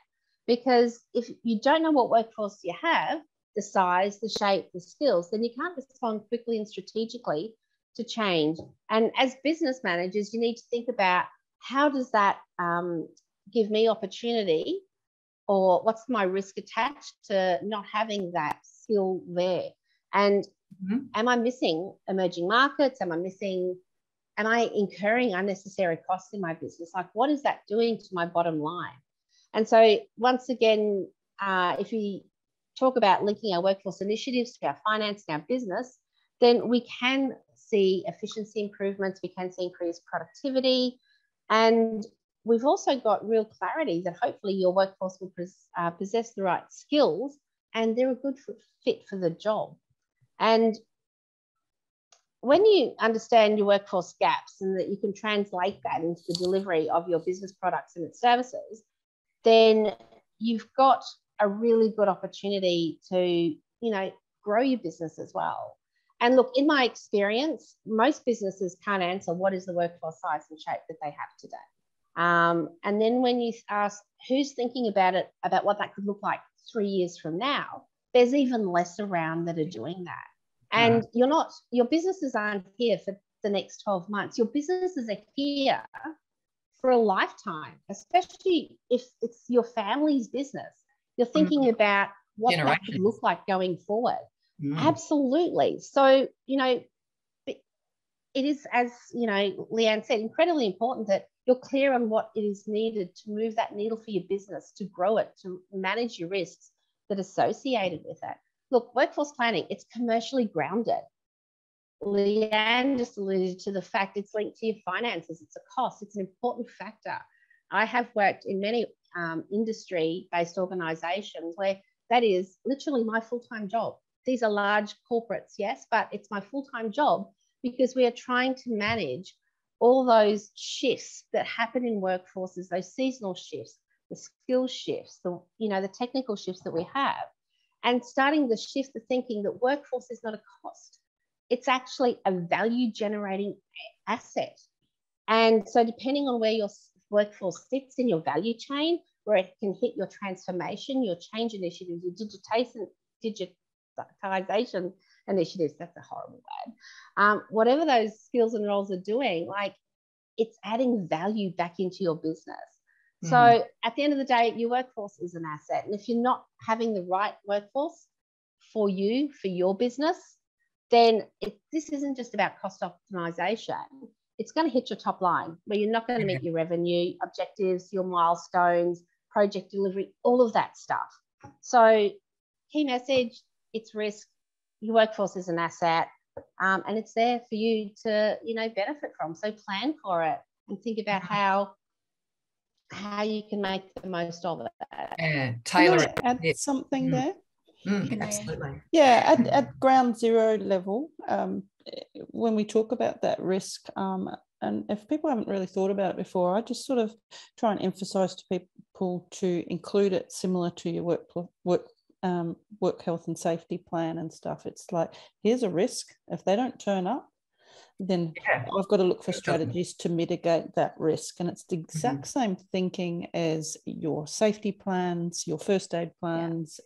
Because if you don't know what workforce you have, the size, the shape, the skills, then you can't respond quickly and strategically to change. And as business managers, you need to think about, how does that give me opportunity, or what's my risk attached to not having that skill there? And am I missing emerging markets? Am I incurring unnecessary costs in my business? Like, what is that doing to my bottom line? And so once again, if we talk about linking our workforce initiatives to our finance and our business, then we can see efficiency improvements, we can see increased productivity, and we've also got real clarity that hopefully your workforce will possess the right skills and they're a good fit for the job. And when you understand your workforce gaps and that you can translate that into the delivery of your business products and its services, then you've got a really good opportunity to, grow your business as well. And look, in my experience, most businesses can't answer what is the workforce size and shape that they have today. And then when you ask who's thinking about it, about what that could look like 3 years from now, there's even less around that are doing that. And your businesses aren't here for the next 12 months. Your businesses are here for a lifetime, especially if it's your family's business. You're thinking about what that could look like going forward. Absolutely. So, it is, as, Leanne said, incredibly important that you're clear on what it is needed to move that needle for your business, to grow it, to manage your risks that are associated with it. Look, workforce planning, it's commercially grounded. Leanne just alluded to the fact it's linked to your finances. It's a cost. It's an important factor. I have worked in many industry-based organisations where that is literally my full-time job. These are large corporates, yes, but it's my full-time job because we are trying to manage all those shifts that happen in workforces, those seasonal shifts, the skill shifts, the technical shifts that we have, and starting to shift the thinking that workforce is not a cost. It's actually a value-generating asset. And so depending on where your workforce sits in your value chain, where it can hit your transformation, your change initiatives, your digitization initiatives, that's a horrible word. Whatever those skills and roles are doing, like, it's adding value back into your business. So at the end of the day, your workforce is an asset. And if you're not having the right workforce for you, for your business, then this isn't just about cost optimization. It's going to hit your top line where you're not going to meet your revenue objectives, your milestones, project delivery, all of that stuff. So key message, it's risk. Your workforce is an asset, and it's there for you to, benefit from. So plan for it and think about how you can make the most of it. Yeah, tailor it. Add something there. Absolutely. Yeah, at ground zero level, when we talk about that risk, and if people haven't really thought about it before, I just sort of try and emphasize to people to include it similar to your work health and safety plan and stuff. It's like, here's a risk. If they don't turn up, then I've got to look for strategies to mitigate that risk. And it's the exact same thinking as your safety plans, your first aid plans,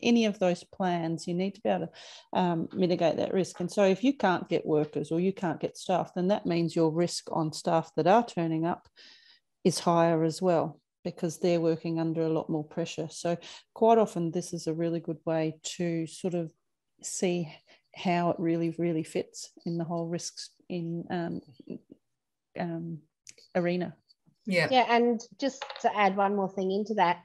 any of those plans. You need to be able to mitigate that risk. And so if you can't get workers or you can't get staff, then that means your risk on staff that are turning up is higher as well, because they're working under a lot more pressure. So quite often this is a really good way to sort of see how it really, really fits in the whole risks in arena. Yeah, and just to add one more thing into that,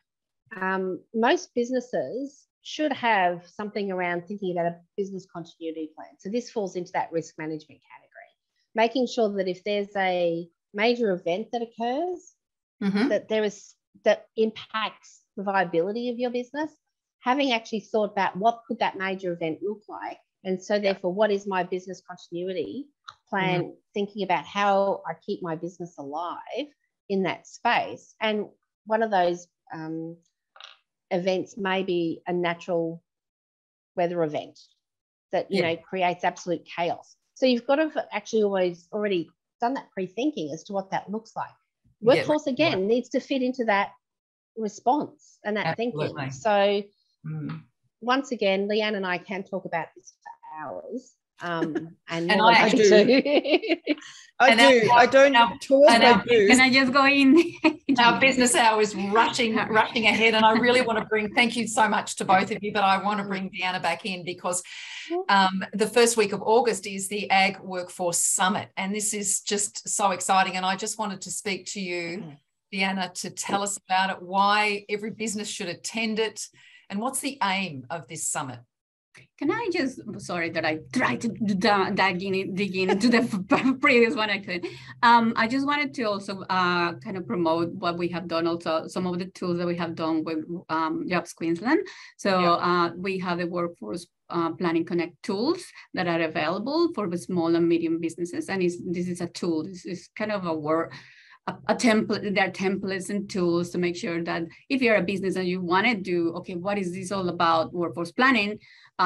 most businesses should have something around thinking about a business continuity plan. So this falls into that risk management category, making sure that if there's a major event that occurs, that impacts the viability of your business, having actually thought about what could that major event look like. And so therefore, what is my business continuity plan, thinking about how I keep my business alive in that space. And one of those events may be a natural weather event that, creates absolute chaos. So you've got to actually already done that pre-thinking as to what that looks like. Workforce, again, needs to fit into that response and that thinking. So once again, Leanne and I can talk about this for hours. And I do. I don't talk. I do. Can I just go in? Our business hour is rushing ahead, and I really want to thank you so much to both of you, but I want to bring Deanna back in because the first week of August is the Ag Workforce Summit, and this is just so exciting. And I just wanted to speak to you, Deanna, to tell us about it, why every business should attend it, and what's the aim of this summit? Can I just, sorry that I tried to dig in into the previous one I couldn't. I just wanted to also kind of promote what we have done, also some of the tools that we have done with Jobs Queensland. So we have the Workforce Planning Connect tools that are available for the small and medium businesses. And this is a tool, this is kind of a template. There are templates and tools to make sure that if you're a business and you want to do, okay, what is this all about workforce planning?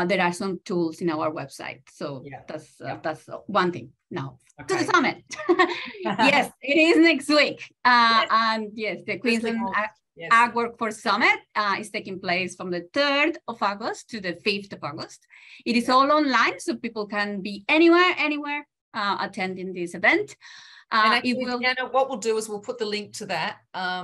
There are some tools in our website. So that's one thing. Now to the summit. Yes, it is next week. And yes, the Queensland Ag Workforce Summit is taking place from the 3rd of August to the 5th of August. It is all online, so people can be anywhere attending this event. And actually, Deanna, what we'll do is we'll put the link to that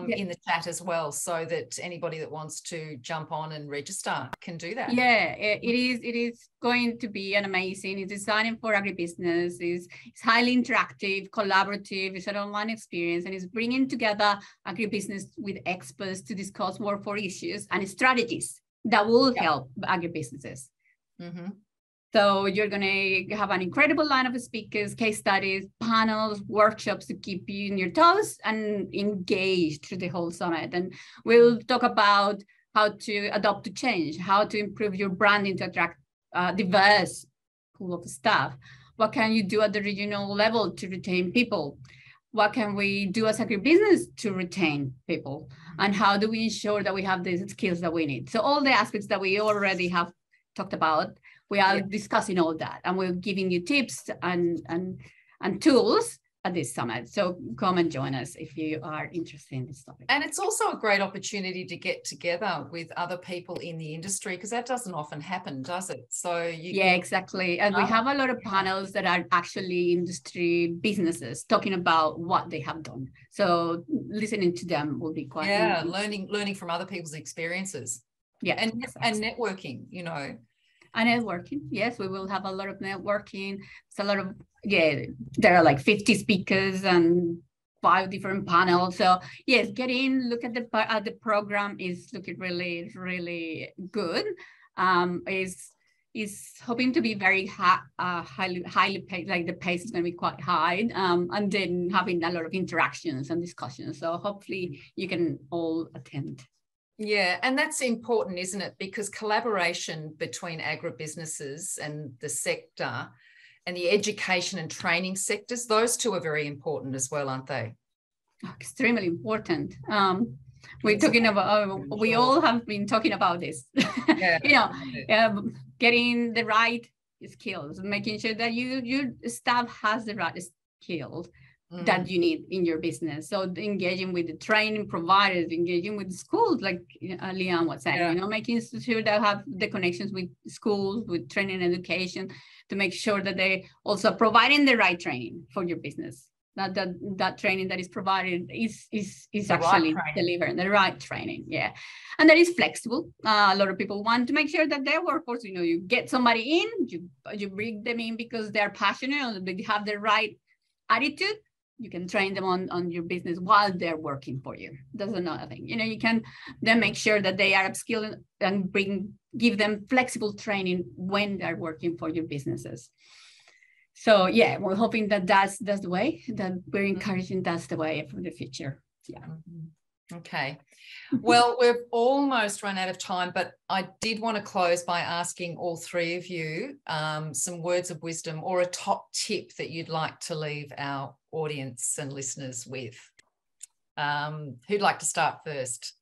in the chat as well, so that anybody that wants to jump on and register can do that. Yeah, it is going to be an amazing. It's designed for agribusiness. It's highly interactive, collaborative. It's an online experience, and it's bringing together agribusiness with experts to discuss workforce issues and strategies that will help agribusinesses. So you're going to have an incredible line of speakers, case studies, panels, workshops to keep you in your toes and engaged through the whole summit. And we'll talk about how to adapt to change, how to improve your branding to attract a diverse pool of staff. What can you do at the regional level to retain people? What can we do as agribusiness to retain people? And how do we ensure that we have the skills that we need? So all the aspects that we already have talked about, we are discussing all that, and we're giving you tips and tools at this summit. So come and join us if you are interested in this topic. And it's also a great opportunity to get together with other people in the industry, because that doesn't often happen, does it? So exactly. And we have a lot of panels that are actually industry businesses talking about what they have done. So listening to them will be quite learning from other people's experiences. Yeah, and networking, And networking, yes, we will have a lot of networking. It's a lot of, there are like 50 speakers and 5 different panels. So yes, get in, look at the program is looking really, really good. Is hoping to be very highly paid, like the pace is going to be quite high, and then having a lot of interactions and discussions. So hopefully you can all attend. Yeah, and that's important, isn't it? Because collaboration between agribusinesses and the sector and the education and training sectors, those two are very important as well, aren't they? Extremely important. We're talking about, we all have been talking about this, getting the right skills, making sure that your staff has the right skills that you need in your business. So engaging with the training providers, engaging with schools, like Leanne was saying, making sure that have the connections with schools, with training and education, to make sure that they also providing the right training for your business. That training that is provided is actually delivering the right training, and that is flexible. A lot of people want to make sure that their workforce, you get somebody in, you bring them in because they're passionate and they have the right attitude. You can train them on your business while they're working for you. That's another thing. You can then make sure that they are upskilled and give them flexible training when they're working for your businesses. So we're hoping that that's the way, that we're encouraging that's the way for the future. Okay. Well, we've almost run out of time, but I did want to close by asking all three of you some words of wisdom or a top tip that you'd like to leave our audience and listeners with. Who'd like to start first?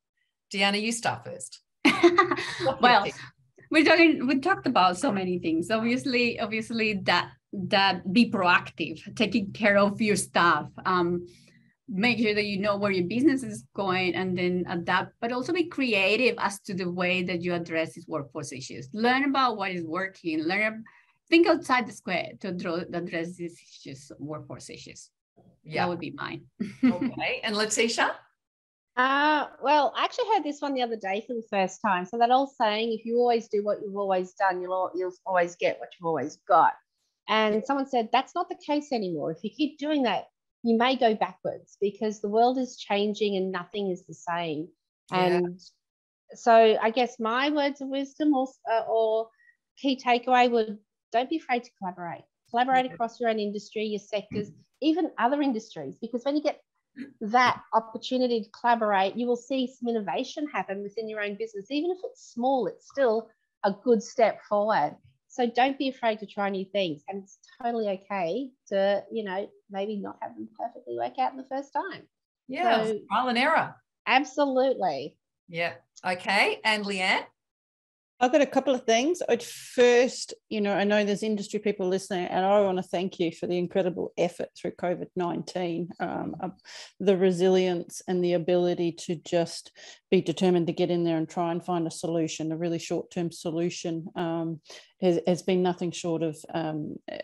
Deanna, you start first. Well, we talked about so many things. Obviously that be proactive, taking care of your staff, make sure that you know where your business is going and then adapt, but also be creative as to the way that you address these workforce issues. Learn about what is working, think outside the square to address these issues, workforce issues. That would be mine. Okay, and Letitia? Well, I actually heard this one the other day for the first time. So that old saying, if you always do what you've always done, you'll always get what you've always got. And someone said, that's not the case anymore. If you keep doing that, you may go backwards because the world is changing and nothing is the same. And so I guess my words of wisdom or key takeaway would, don't be afraid to collaborate. Collaborate across your own industry, your sectors, even other industries, because when you get that opportunity to collaborate, you will see some innovation happen within your own business. Even if it's small, it's still a good step forward. So don't be afraid to try new things. And it's totally okay to, maybe not have them perfectly work out in the first time. Yeah, so, trial and error. Absolutely. Yeah. Okay. And Leanne? I've got a couple of things. I'd first, I know there's industry people listening, and I want to thank you for the incredible effort through COVID-19, the resilience and the ability to just be determined to get in there and try and find a solution, a really short-term solution, has been nothing short of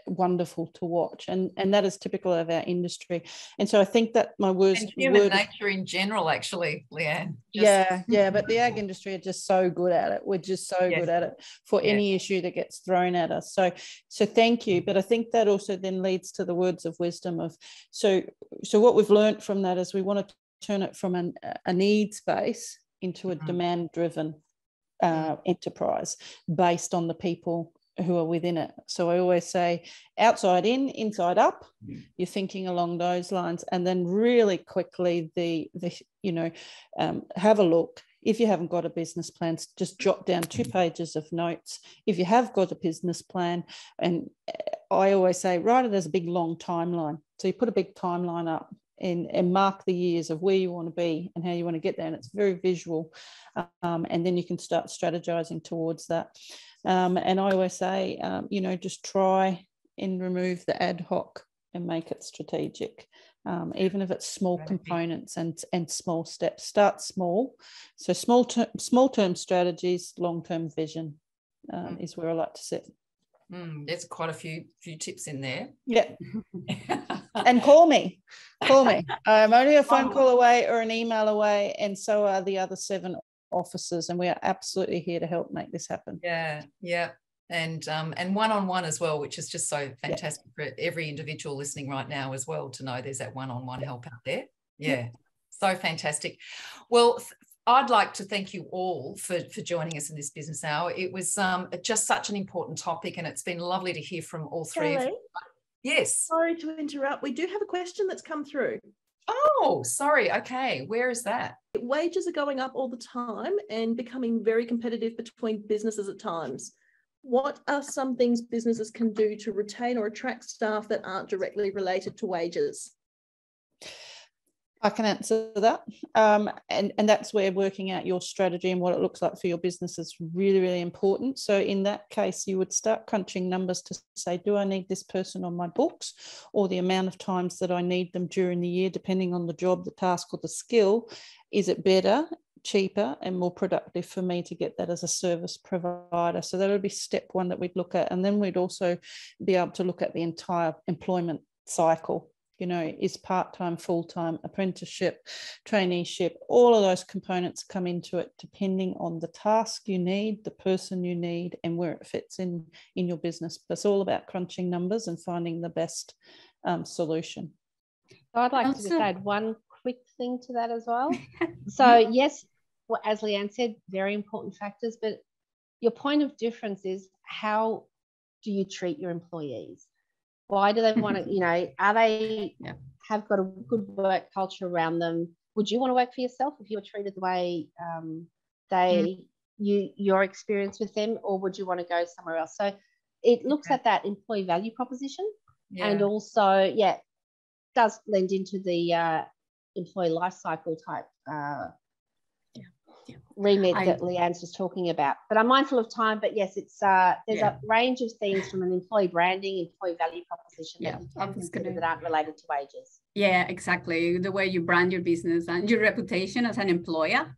wonderful to watch. And that is typical of our industry. And so I think that my words... And human nature in general, actually, Leanne. But the ag industry are just so good at it. We're just so good at it for any issue that gets thrown at us. So thank you. But I think that also then leads to the words of wisdom of, so what we've learned from that is we want to turn it from a needs base into a demand-driven enterprise based on the people who are within it. So I always say outside in, inside up. You're thinking along those lines, and then really quickly have a look. If you haven't got a business plan, just jot down 2 pages of notes. If you have got a business plan, and I always say write it as a big long timeline. So you put a big timeline up and mark the years of where you want to be and how you want to get there. And it's very visual. And then you can start strategizing towards that. And I always say, just try and remove the ad hoc and make it strategic. Even if it's small components and small steps. Start small. So small term strategies, long-term vision is where I like to sit. There's quite a few tips in there. Yeah. And call me. I'm only a phone call away or an email away, and so are the other 7 officers, and we are absolutely here to help make this happen. Yeah. and one-on-one as well, which is just so fantastic for every individual listening right now as well, to know there's that one-on-one help out there. Yeah, so fantastic. Well, I'd like to thank you all for joining us in this business hour. It was just such an important topic, and it's been lovely to hear from all three of you. Yes. Sorry to interrupt. We do have a question that's come through. Oh, sorry. Okay. Where is that? Wages are going up all the time and becoming very competitive between businesses at times. What are some things businesses can do to retain or attract staff that aren't directly related to wages? I can answer that. And that's where working out your strategy and what it looks like for your business is really, really important. So in that case, you would start crunching numbers to say, do I need this person on my books, or the amount of times that I need them during the year, depending on the job, the task, or the skill? Is it better, cheaper, and more productive for me to get that as a service provider? So that would be step one that we'd look at. And then we'd also be able to look at the entire employment cycle. You know, is part-time, full-time, apprenticeship, traineeship, all of those components come into it depending on the task you need, the person you need, and where it fits in your business. But it's all about crunching numbers and finding the best solution. I'd like to just add one quick thing to that as well. So yes, well, as Leanne said, very important factors, but your point of difference is, how do you treat your employees? Why do they want to, you know, are they have got a good work culture around them? Would you want to work for yourself if you were treated the way your experience with them, or would you want to go somewhere else? So it looks at that employee value proposition, and also, does lend into the employee life cycle type remit that Leanne's just talking about. But I'm mindful of time, but yes, it's there's a range of things from an employee branding, employee value proposition that you can consider that aren't related to wages. Yeah, exactly. The way you brand your business and your reputation as an employer,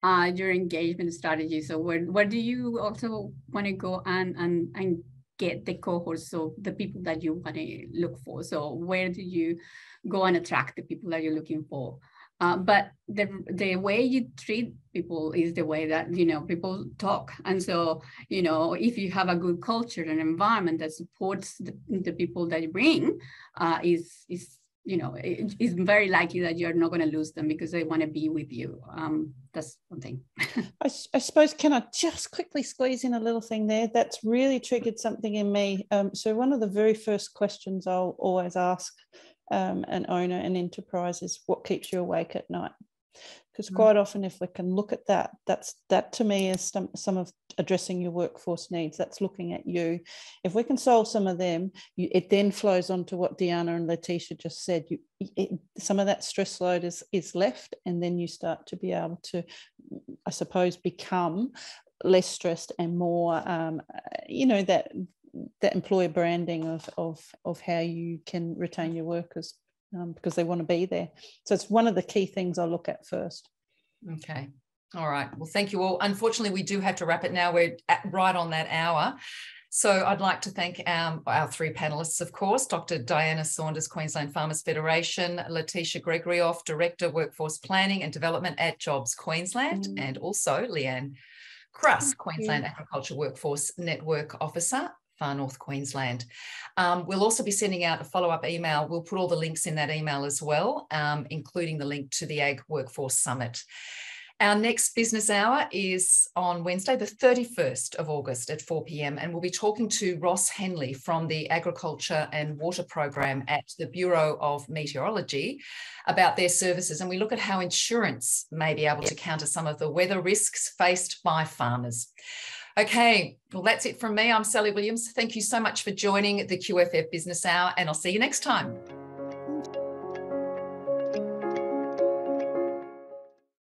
your engagement strategy. So where do you also want to go and get the cohorts of the people that you want to look for? So where do you go and attract the people that you're looking for? But the way you treat people is the way that, you know, people talk. And so, you know, if you have a good culture and environment that supports the people that you bring, is you know, it's very likely that you're not going to lose them because they want to be with you. That's one thing. I suppose, can I just quickly squeeze in a little thing there? That's really triggered something in me. So one of the very first questions I'll always ask an owner and enterprise is, what keeps you awake at night? Because quite often, if we can look at that, that to me is some of addressing your workforce needs. That's looking at you. If we can solve some of them, it then flows on to what Deanna and Letitia just said. Some of that stress load is left, and then you start to be able to, I suppose, become less stressed and more, you know, that employer branding of how you can retain your workers because they want to be there. So it's one of the key things I look at first. Okay. All right. Well, thank you all. Unfortunately, we do have to wrap it now. We're right on that hour. So I'd like to thank our three panellists, of course, Dr. Diana Saunders, Queensland Farmers Federation, Letitia Gregorioff, Director, Workforce Planning and Development at Jobs Queensland, and also Leanne Cruss, Queensland Agriculture Workforce Network Officer, Far North Queensland. We'll also be sending out a follow-up email. We'll put all the links in that email as well, including the link to the Ag Workforce Summit. Our next business hour is on Wednesday, the 31st of August at 4 p.m. And we'll be talking to Ross Henley from the Agriculture and Water Program at the Bureau of Meteorology about their services. And we look at how insurance may be able to counter some of the weather risks faced by farmers. Okay, well, that's it from me. I'm Sally Williams. Thank you so much for joining the QFF Business Hour, and I'll see you next time.